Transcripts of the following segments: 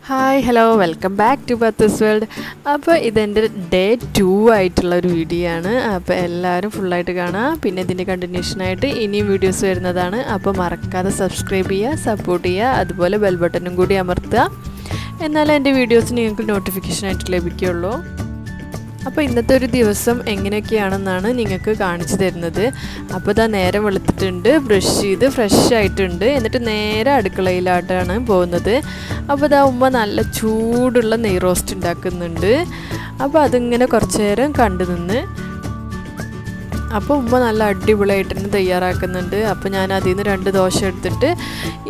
Hi hello welcome back to ബത്തസ് world. അപ്പോൾ ഇതെൻ്റെ ഡേ 2 ആയിട്ടുള്ളൊരു വീഡിയോ ആണ്. അപ്പോൾ എല്ലാവരും ഫുള്ളായിട്ട് കാണാം. പിന്നെ ഇതിൻ്റെ കണ്ടിന്യൂഷനായിട്ട് ഇനിയും വീഡിയോസ് വരുന്നതാണ്. അപ്പോൾ മറക്കാതെ സബ്സ്ക്രൈബ് ചെയ്യുക, സപ്പോർട്ട് ചെയ്യുക, അതുപോലെ ബെൽ ബട്ടണും കൂടി അമർത്തുക. എന്നാലേ എൻ്റെ വീഡിയോസ് നിങ്ങൾക്ക് നോട്ടിഫിക്കേഷനായിട്ട് ലഭിക്കുകയുള്ളൂ. അപ്പോൾ ഇന്നത്തെ ഒരു ദിവസം എങ്ങനെയൊക്കെയാണെന്നാണ് നിങ്ങൾക്ക് കാണിച്ചു തരുന്നത്. അപ്പോൾ ഇതാ നേരം വെളുത്തിട്ടുണ്ട്, ബ്രഷ് ചെയ്ത് ഫ്രഷ് ആയിട്ടുണ്ട്. എന്നിട്ട് നേരെ അടുക്കളയിലായിട്ടാണ് പോകുന്നത്. അപ്പോൾ ഇതാ ഉമ്മ നല്ല ചൂടുള്ള നെയ് റോസ്റ്റ് ഉണ്ടാക്കുന്നുണ്ട്. അപ്പോൾ അതിങ്ങനെ കുറച്ച് നേരം കണ്ടു നിന്ന്. അപ്പോൾ ഉമ്മ നല്ല അടിപൊളിയായിട്ട് തന്നെ തയ്യാറാക്കുന്നുണ്ട്. അപ്പോൾ ഞാൻ അതിൽ നിന്ന് 2 ദോശ എടുത്തിട്ട്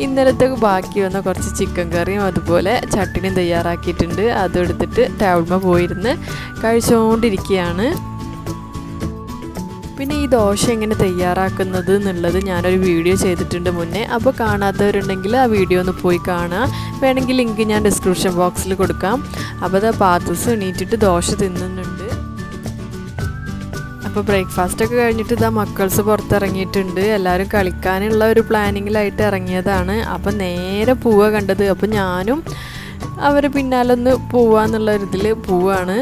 ഇന്നലത്തെ ബാക്കി വന്ന കുറച്ച് ചിക്കൻ കറിയും അതുപോലെ ചട്ടിനിയും തയ്യാറാക്കിയിട്ടുണ്ട്. അതും എടുത്തിട്ട് ടേബിളിൽ പോയിരുന്ന് കഴിച്ചുകൊണ്ടിരിക്കുകയാണ്. പിന്നെ ഈ ദോശ എങ്ങനെ തയ്യാറാക്കുന്നത് എന്നുള്ളത് ഞാനൊരു വീഡിയോ ചെയ്തിട്ടുണ്ട് മുന്നേ. അപ്പോൾ കാണാത്തവരുണ്ടെങ്കിൽ ആ വീഡിയോ ഒന്ന് പോയി കാണുക. വേണമെങ്കിൽ ലിങ്ക് ഞാൻ ഡിസ്ക്രിപ്ഷൻ ബോക്സിൽ കൊടുക്കാം. അപ്പോൾ അത് പാത്തൂസ് എണീറ്റിട്ട് ദോശ തിന്നുന്നുണ്ട്. അപ്പോൾ ബ്രേക്ക്ഫാസ്റ്റൊക്കെ കഴിഞ്ഞിട്ട് ഇതാ മക്കൾസ് പുറത്തിറങ്ങിയിട്ടുണ്ട്. എല്ലാവരും കളിക്കാനുള്ള ഒരു പ്ലാനിങ്ങിലായിട്ട് ഇറങ്ങിയതാണ്. അപ്പം നേരെ പോവുക കണ്ടത്. അപ്പോൾ ഞാനും അവർ പിന്നാലൊന്ന് പോവാന്നുള്ളൊരിതിൽ പോവാണ്.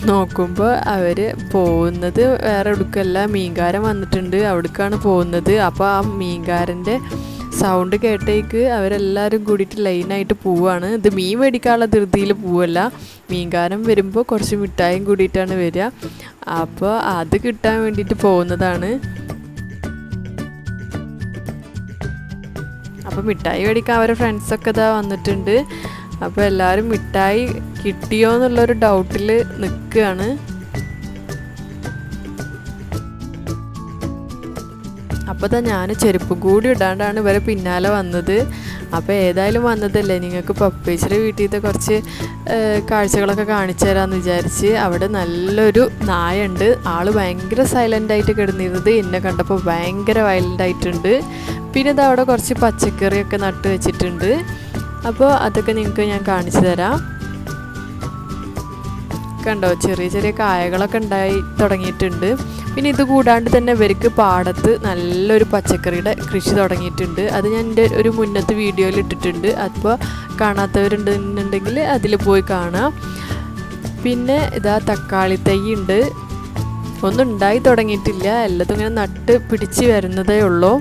നോക്കുമ്പോൾ അവർ പോകുന്നത് വേറെ എവിടേക്കല്ല, മീൻകാരൻ വന്നിട്ടുണ്ട്, അവിടേക്കാണ് പോകുന്നത്. അപ്പോൾ ആ മീൻകാരൻ്റെ സൗണ്ട് കേട്ടേക്ക് അവരെല്ലാവരും കൂടിയിട്ട് ലൈനായിട്ട് പോവുകയാണ്. ഇത് മീൻ മേടിക്കാനുള്ള ധൃതിയിൽ പോവല്ല, മീൻകാരൻ വരുമ്പോൾ കുറച്ച് മിഠായും കൂടിയിട്ടാണ് വരിക. അപ്പോൾ അത് കിട്ടാൻ വേണ്ടിയിട്ട് പോകുന്നതാണ്. അപ്പോൾ മിഠായി മേടിക്കാൻ അവരുടെ ഫ്രണ്ട്സൊക്കെ ഇതാ വന്നിട്ടുണ്ട്. അപ്പോൾ എല്ലാവരും മിഠായി കിട്ടിയോ എന്നുള്ളൊരു ഡൗട്ടിൽ നിൽക്കുകയാണ്. അപ്പോൾ ഇതാ ഞാൻ ചെരുപ്പും കൂടി ഇടാണ്ടാണ് ഇവരെ പിന്നാലെ വന്നത്. അപ്പോൾ ഏതായാലും വന്നതല്ലേ, നിങ്ങൾക്ക് പപ്പേച്ചിയുടെ വീട്ടിലത്തെ കുറച്ച് കാഴ്ചകളൊക്കെ കാണിച്ചു തരാമെന്ന് വിചാരിച്ച്. അവിടെ നല്ലൊരു നായുണ്ട്. ആൾ ഭയങ്കര സൈലൻ്റായിട്ട് കിടന്നിരുന്നത് എന്നെ കണ്ടപ്പോൾ ഭയങ്കര വയലൻ്റായിട്ടുണ്ട്. പിന്നെ ഇത് അവിടെ കുറച്ച് പച്ചക്കറിയൊക്കെ നട്ട് വെച്ചിട്ടുണ്ട്. അപ്പോൾ അതൊക്കെ നിങ്ങൾക്ക് ഞാൻ കാണിച്ചു തരാം. കണ്ടോ, ചെറിയ ചെറിയ കായകളൊക്കെ ഉണ്ടായി തുടങ്ങിയിട്ടുണ്ട്. പിന്നെ ഇത് കൂടാണ്ട് തന്നെ ഇവർക്ക് പാടത്ത് നല്ലൊരു പച്ചക്കറിയുടെ കൃഷി തുടങ്ങിയിട്ടുണ്ട്. അത് ഞാൻ എൻ്റെ ഒരു മുന്നത്തെ വീഡിയോയിൽ ഇട്ടിട്ടുണ്ട്. അപ്പോൾ കാണാത്തവരുണ്ടെന്നുണ്ടെങ്കിൽ അതിൽ പോയി കാണാം. പിന്നെ ഇതാ തക്കാളി തൈ ഉണ്ട്, ഒന്നും ഉണ്ടായി തുടങ്ങിയിട്ടില്ല, എല്ലാതും ഇങ്ങനെ നട്ട് പിടിച്ച് വരുന്നതേ ഉള്ളൂ.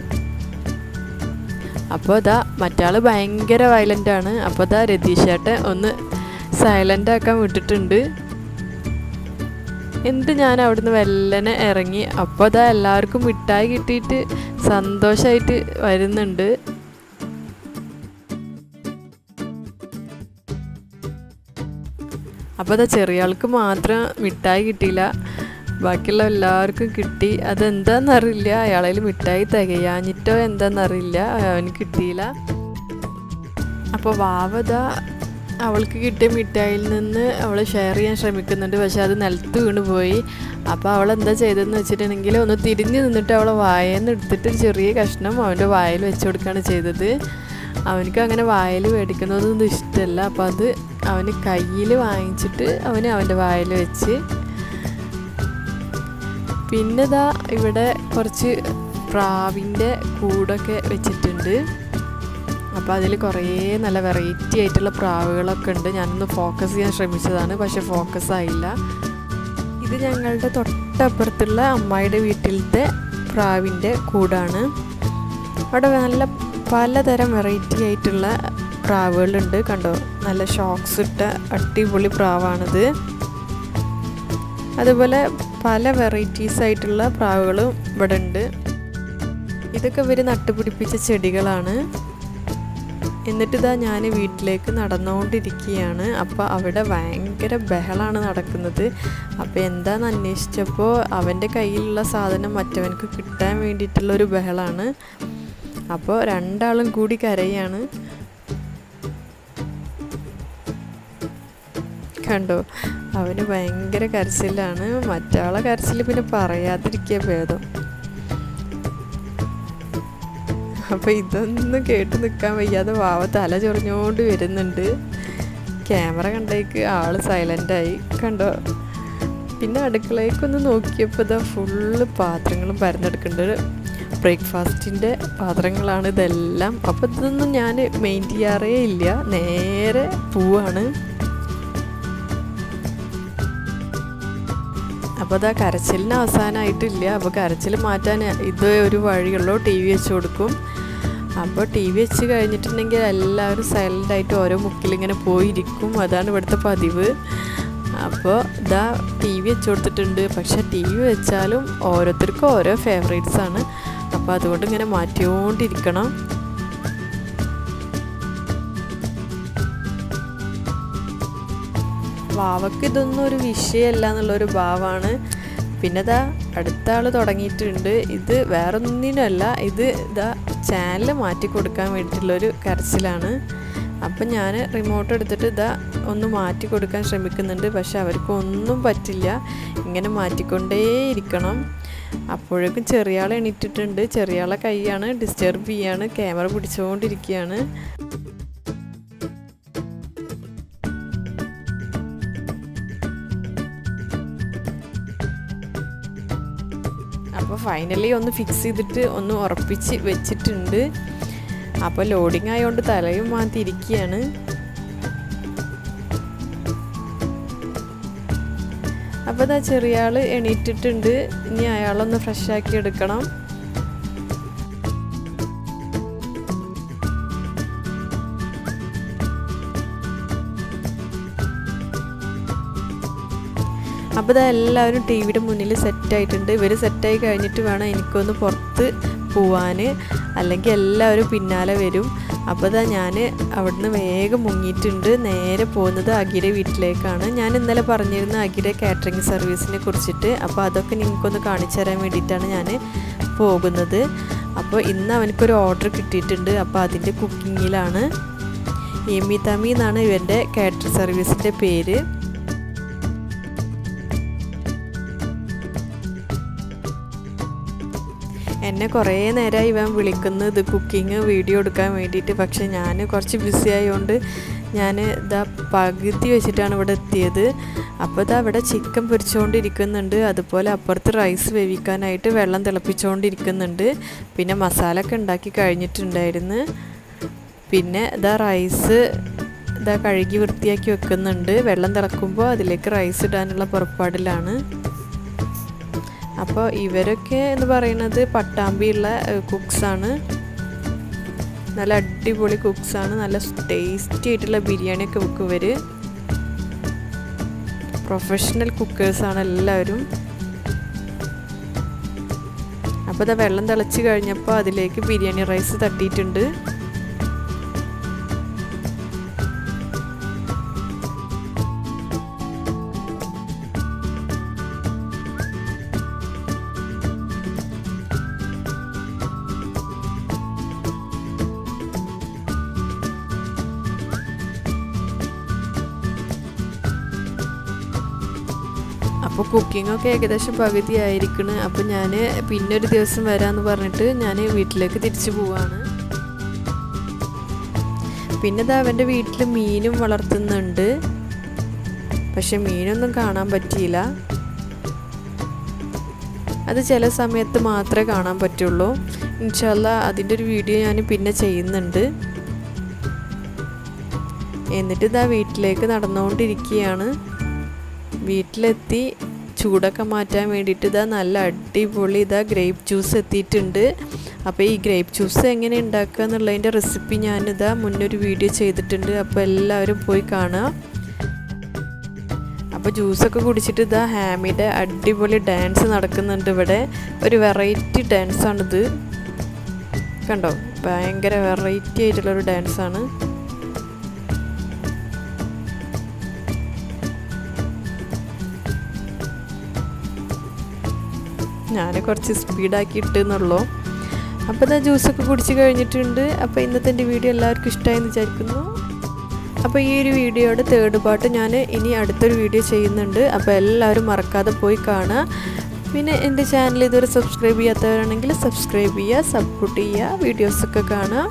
അപ്പോൾ ഇതാ മറ്റാൾ ഭയങ്കര വയലൻ്റാണ്. അപ്പോൾ ഇതാ രതീഷേട്ടൻ ഒന്ന് സൈലൻ്റ് ആക്കാൻ വിട്ടിട്ടുണ്ട്. എന്നിട്ട് ഞാൻ അവിടുന്ന് വെല്ലനെ ഇറങ്ങി. അപ്പോൾ അതാ എല്ലാവർക്കും മിഠായി കിട്ടിയിട്ട് സന്തോഷമായിട്ട് വരുന്നുണ്ട്. അപ്പോൾ അതാ ചെറിയ ആൾക്ക് മാത്രം മിഠായി കിട്ടിയില്ല, ബാക്കിയുള്ള എല്ലാവർക്കും കിട്ടി. അതെന്താണെന്നറിയില്ല, അയാളിൽ മിഠായി തികയാഞ്ഞിട്ടോ എന്താണെന്നറിയില്ല, അവന് കിട്ടിയില്ല. അപ്പോൾ വാവത അവൾക്ക് കിട്ടിയ മിഠായിൽ നിന്ന് അവൾ ഷെയർ ചെയ്യാൻ ശ്രമിക്കുന്നുണ്ട്. പക്ഷെ അത് നിലത്ത് വീണ് പോയി. അപ്പോൾ അവൾ എന്താ ചെയ്തതെന്ന് വെച്ചിട്ടുണ്ടെങ്കിൽ ഒന്ന് തിരിഞ്ഞ് നിന്നിട്ട് അവളെ വായേന്ന് എടുത്തിട്ട് ചെറിയ കഷ്ണം അവൻ്റെ വായിൽ വെച്ച് കൊടുക്കുകയാണ് ചെയ്തത്. അവനക്ക് അങ്ങനെ വായിൽ മേടിക്കുന്നതൊന്നും ഇഷ്ടമല്ല. അപ്പോൾ അത് അവന് കയ്യിൽ വാങ്ങിച്ചിട്ട് അവൻ്റെ വായിൽ വെച്ച്. പിന്നെ ഇതാ ഇവിടെ കുറച്ച് പ്രാവിൻ്റെ കൂടൊക്കെ വെച്ചിട്ടുണ്ട്. അപ്പോൾ അതിൽ കുറേ നല്ല വെറൈറ്റി ആയിട്ടുള്ള പ്രാവുകളൊക്കെ ഉണ്ട്. ഞാനൊന്ന് ഫോക്കസ് ചെയ്യാൻ ശ്രമിച്ചതാണ്, പക്ഷെ ഫോക്കസ് ആയില്ല. ഇത് ഞങ്ങളുടെ തൊട്ടപ്പുറത്തുള്ള അമ്മായിയുടെ വീട്ടിലത്തെ പ്രാവിൻ്റെ കൂടാണ്. അവിടെ നല്ല പലതരം വെറൈറ്റി ആയിട്ടുള്ള പ്രാവുകളുണ്ട്. കണ്ടോ, നല്ല ഷോക്സ് ഇട്ട അടിപൊളി പ്രാവാണിത്. അതുപോലെ പല വെറൈറ്റീസ് ആയിട്ടുള്ള പ്രാവുകളും ഇവിടെ ഉണ്ട്. ഇതൊക്കെ ഇവർ നട്ടുപിടിപ്പിച്ച ചെടികളാണ്. എന്നിട്ടിതാ ഞാൻ വീട്ടിലേക്ക് നടന്നുകൊണ്ടിരിക്കുകയാണ്. അപ്പോൾ അവിടെ ഭയങ്കര ബഹളമാണ് നടക്കുന്നത്. അപ്പോൾ എന്താണെന്ന് അന്വേഷിച്ചപ്പോൾ അവൻ്റെ കയ്യിലുള്ള സാധനം മറ്റവനക്ക് കിട്ടാൻ വേണ്ടിയിട്ടുള്ളൊരു ബഹളമാണ്. അപ്പോൾ രണ്ടാളും കൂടി കരയാണ്. കണ്ടോ, അവന് ഭയങ്കര കരച്ചിലാണ്. മറ്റാളെ കരച്ചിൽ പിന്നെ പറയാതിരിക്കുക ഭേദം. അപ്പോൾ ഇതൊന്നും കേട്ട് നിൽക്കാൻ വയ്യാതെ വാവ തല ചൊറിഞ്ഞുകൊണ്ട് വരുന്നുണ്ട്. ക്യാമറ കണ്ടേക്ക് ആൾ സൈലൻ്റായി. കണ്ടോ, പിന്നെ അടുക്കളയിലേക്കൊന്ന് നോക്കിയപ്പോൾ ഇതാ ഫുള്ള് പാത്രങ്ങളും പരന്നെടുക്കുന്നുണ്ട്. ബ്രേക്ക്ഫാസ്റ്റിൻ്റെ പാത്രങ്ങളാണ് ഇതെല്ലാം. അപ്പോൾ ഇതൊന്നും ഞാൻ മെയിൻ ചെയ്യാറേ ഇല്ല, നേരെ പോവാണ്. അപ്പോൾ അതാ കരച്ചിലിന് അവസാനമായിട്ടില്ല. അപ്പോൾ കരച്ചിൽ മാറ്റാൻ ഇത് ഒരു വഴിയുള്ളൂ, ടി വി വെച്ച് കൊടുക്കും. അപ്പോൾ ടി വി വെച്ച് കഴിഞ്ഞിട്ടുണ്ടെങ്കിൽ എല്ലാവരും സൈലൻ്റായിട്ട് ഓരോ മുക്കിലിങ്ങനെ പോയിരിക്കും. അതാണ് ഇവിടുത്തെ പതിവ്. അപ്പോൾ ഇതാ ടി വി വെച്ച് കൊടുത്തിട്ടുണ്ട്. പക്ഷേ ടി വി വെച്ചാലും ഓരോരുത്തർക്കും ഓരോ ഫേവറേറ്റ്സാണ്. അപ്പോൾ അതുകൊണ്ട് ഇങ്ങനെ മാറ്റിക്കൊണ്ടിരിക്കണം. വാവക്ക് ഇതൊന്നും ഒരു വിഷയമല്ല എന്നുള്ളൊരു ഭാവമാണ്. പിന്നെ ഇതാ അടുത്ത ആൾ തുടങ്ങിയിട്ടുണ്ട്. ഇത് വേറൊന്നിനുമല്ല, ഇത് ഇതാ ചാനൽ മാറ്റി കൊടുക്കാൻ വേണ്ടിയിട്ടുള്ളൊരു കരച്ചിലാണ്. അപ്പം ഞാൻ റിമോട്ട് എടുത്തിട്ട് ഇതാ ഒന്ന് മാറ്റി കൊടുക്കാൻ ശ്രമിക്കുന്നുണ്ട്. പക്ഷെ അവർക്കൊന്നും പറ്റില്ല, ഇങ്ങനെ മാറ്റിക്കൊണ്ടേയിരിക്കണം. അപ്പോഴേക്കും ചെറിയ ആൾ എണീറ്റിട്ടുണ്ട്. ചെറിയ ആളെ കൈയാണ് ഡിസ്റ്റർബ് ചെയ്യാണ്, ക്യാമറ പിടിച്ചുകൊണ്ടിരിക്കുകയാണ്. അപ്പോൾ ഫൈനലി ഒന്ന് ഫിക്സ് ചെയ്തിട്ട് ഒന്ന് ഉറപ്പിച്ച് വെച്ചിട്ടുണ്ട്. അപ്പോൾ ലോഡിങ് ആയതുകൊണ്ട് തലയും മാറ്റിയിരിക്കുകയാണ്. അപ്പോൾ ഇതാ ചെറിയ ആൾ എണീറ്റിട്ടുണ്ട്. ഇനി അയാളൊന്ന് ഫ്രഷാക്കി എടുക്കണം. അപ്പോൾ ഇതാ എല്ലാവരും ടി വിയുടെ മുന്നിൽ സെറ്റായിട്ടുണ്ട്. ഇവർ സെറ്റായി കഴിഞ്ഞിട്ട് വേണം എനിക്കൊന്ന് പുറത്ത് പോവാൻ, അല്ലെങ്കിൽ എല്ലാവരും പിന്നാലെ വരും. അപ്പോൾ ഇതാ ഞാൻ അവിടുന്ന് വേഗം മുങ്ങിയിട്ടുണ്ട്. നേരെ പോകുന്നത് അഖിയുടെ വീട്ടിലേക്കാണ്. ഞാൻ ഇന്നലെ പറഞ്ഞിരുന്ന അഖിയുടെ കാറ്ററിംഗ് സർവീസിനെ കുറിച്ചിട്ട്. അപ്പോൾ അതൊക്കെ നിങ്ങൾക്കൊന്ന് കാണിച്ചു തരാൻ വേണ്ടിയിട്ടാണ് ഞാൻ പോകുന്നത്. അപ്പോൾ ഇന്ന് അവനക്കൊരു ഓർഡർ കിട്ടിയിട്ടുണ്ട്. അപ്പോൾ അതിൻ്റെ കുക്കിങ്ങിലാണ്. എമി തമി എന്നാണ് ഇവൻ്റെ കാറ്ററിംഗ് സർവീസിൻ്റെ പേര്. എന്നെ കുറേ നേരമായി ഇവൻ വിളിക്കുന്നു ഇത് കുക്കിങ് വീഡിയോ എടുക്കാൻ വേണ്ടിയിട്ട്. പക്ഷേ ഞാൻ കുറച്ച് ബിസി ആയതുകൊണ്ട് ഞാൻ ഇതാ പകുതി വെച്ചിട്ടാണ് ഇവിടെ എത്തിയത്. അപ്പോൾ ഇതാ ഇവിടെ ചിക്കൻ പൊരിച്ചുകൊണ്ടിരിക്കുന്നുണ്ട്. അതുപോലെ അപ്പുറത്ത് റൈസ് വേവിക്കാനായിട്ട് വെള്ളം തിളപ്പിച്ചുകൊണ്ടിരിക്കുന്നുണ്ട്. പിന്നെ മസാല ഒക്കെ ഉണ്ടാക്കി കഴിഞ്ഞിട്ടുണ്ടായിരുന്നു. പിന്നെ ഇതാ റൈസ് ഇതാ കഴുകി വൃത്തിയാക്കി വെക്കുന്നുണ്ട്. വെള്ളം തിളക്കുമ്പോൾ അതിലേക്ക് റൈസ് ഇടാനുള്ള പുറപ്പാടിലാണ്. അപ്പോൾ ഇവരൊക്കെ എന്ന് പറയുന്നത് പട്ടാമ്പിയുള്ള കുക്സാണ്. നല്ല അടിപൊളി കുക്സാണ്. നല്ല ടേസ്റ്റി ആയിട്ടുള്ള ബിരിയാണിയൊക്കെ വെക്കും ഇവർ. പ്രൊഫഷണൽ കുക്കേഴ്സാണ് എല്ലാവരും. അപ്പോൾ ഇതാ വെള്ളം തിളച്ച് കഴിഞ്ഞപ്പോൾ അതിലേക്ക് ബിരിയാണി റൈസ് തട്ടിയിട്ടുണ്ട്. അപ്പോൾ കുക്കിങ്ങൊക്കെ ഏകദേശം പകുതി ആയിരിക്കണം. അപ്പോൾ ഞാൻ പിന്നെ ഒരു ദിവസം വരാമെന്ന് പറഞ്ഞിട്ട് ഞാൻ വീട്ടിലേക്ക് തിരിച്ചു പോവാണ്. പിന്നെ ഇതാ അവൻ്റെ വീട്ടിൽ മീനും വളർത്തുന്നുണ്ട്. പക്ഷെ മീനൊന്നും കാണാൻ പറ്റിയില്ല. അത് ചില സമയത്ത് മാത്രമേ കാണാൻ പറ്റുള്ളൂ. ഇൻഷാ അല്ലാ അതിൻ്റെ ഒരു വീഡിയോ ഞാൻ പിന്നെ ചെയ്യുന്നുണ്ട്. എന്നിട്ട് ഇതാ വീട്ടിലേക്ക് നടന്നുകൊണ്ടിരിക്കുകയാണ്. വീട്ടിലെത്തി ചൂടൊക്കെ മാറ്റാൻ വേണ്ടിയിട്ട് ഇതാ നല്ല അടിപൊളി ഇതാ ഗ്രേപ്പ് ജ്യൂസ് എത്തിയിട്ടുണ്ട്. അപ്പോൾ ഈ ഗ്രേപ്പ് ജ്യൂസ് എങ്ങനെ ഉണ്ടാക്കുക എന്നുള്ളതിൻ്റെ റെസിപ്പി ഞാനിതാ മുന്നൊരു വീഡിയോ ചെയ്തിട്ടുണ്ട്. അപ്പോൾ എല്ലാവരും പോയി കാണുക. അപ്പോൾ ജ്യൂസൊക്കെ കുടിച്ചിട്ട് ഇതാ ഹാമിയുടെ അടിപൊളി ഡാൻസ് നടക്കുന്നുണ്ട് ഇവിടെ. ഒരു വെറൈറ്റി ഡാൻസാണിത്. കണ്ടോ, ഭയങ്കര വെറൈറ്റി ആയിട്ടുള്ളൊരു ഡാൻസാണ്. ഞാൻ കുറച്ച് സ്പീഡാക്കി ഇട്ടെന്നുള്ളൂ. അപ്പോൾ ഇതാ ജ്യൂസൊക്കെ കുടിച്ച് കഴിഞ്ഞിട്ടുണ്ട്. അപ്പോൾ ഇന്നത്തെ എൻ്റെ വീഡിയോ എല്ലാവർക്കും ഇഷ്ടമായെന്ന് വിചാരിക്കുന്നു. അപ്പോൾ ഈ ഒരു വീഡിയോയുടെ തേർഡ് പാർട്ട് ഞാൻ ഇനി അടുത്തൊരു വീഡിയോ ചെയ്യുന്നുണ്ട്. അപ്പോൾ എല്ലാവരും മറക്കാതെ പോയി കാണുക. പിന്നെ എൻ്റെ ചാനൽ ഇതുവരെ സബ്സ്ക്രൈബ് ചെയ്യാത്തവരാണെങ്കിൽ സബ്സ്ക്രൈബ് ചെയ്യുക, സപ്പോർട്ട് ചെയ്യുക, വീഡിയോസൊക്കെ കാണുക.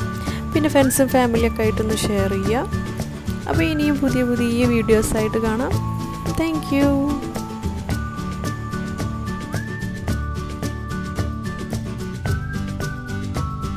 പിന്നെ ഫ്രണ്ട്സും ഫാമിലിയൊക്കെ ആയിട്ടൊന്ന് ഷെയർ ചെയ്യുക. അപ്പോൾ ഇനിയും പുതിയ പുതിയ വീഡിയോസായിട്ട് കാണാം. Thank you.